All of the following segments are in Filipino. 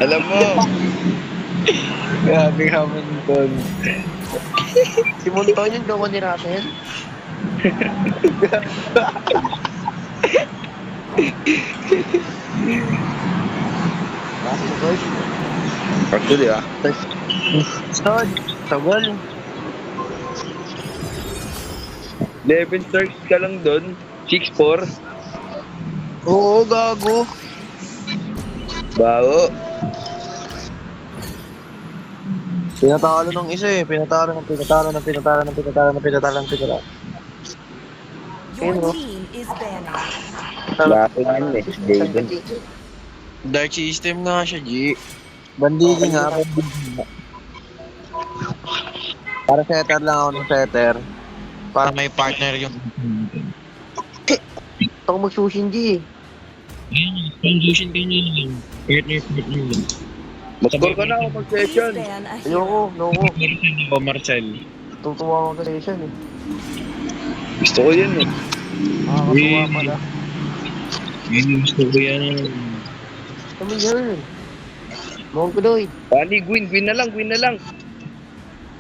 Alam mo, Grabe naman doon. Si Monton yung gawa ni Russell. Russell Bird. actually ah. Stud. Tagal. 11 stars ka lang doon. 6-4. Oo, gago. Bawo. Pinatalo ng isa eh. Pinatalo. Your Ayun, no? team is banning. Bago yun eh. Jaden. Dark system nga siya, G. Bandigi nga. Para setter lang ako ng setter. Para may partner yung... Ito ko mag-sushin, G. Confusion ka niya lang. Partner. Mag-score ka na ako Please mag-session. ban a Ayoko. hero. O Marcel. Tutuwa ako sa session eh. Gusto ko yun eh. Nakakatuwa pala. Yun yung gusto ko yan. Kami yun. Mohon ko doy. Pani, win na lang.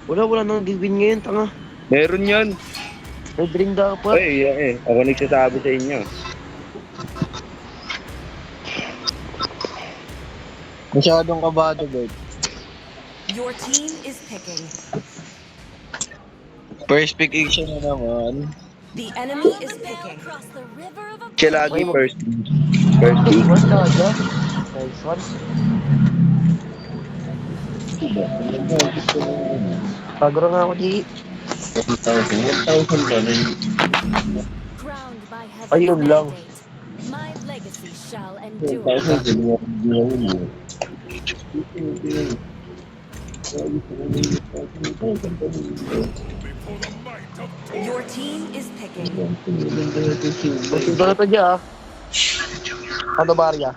Wala nang di-win ngayon, tanga. Meron yun. May drink dapat. Ay, ako nagsasabi sa inyo. Masyadong kabado, Bird. Your team is picking. First pick action na naman. The enemy is picking. Siya lagi first. First na agad. Nice one. Pagro nga ako, G. Crowned by Ayun heaven's lang. mandate. My legacy shall endure. Your team is picking. Masunod na to, G, ah. Ano, Barya?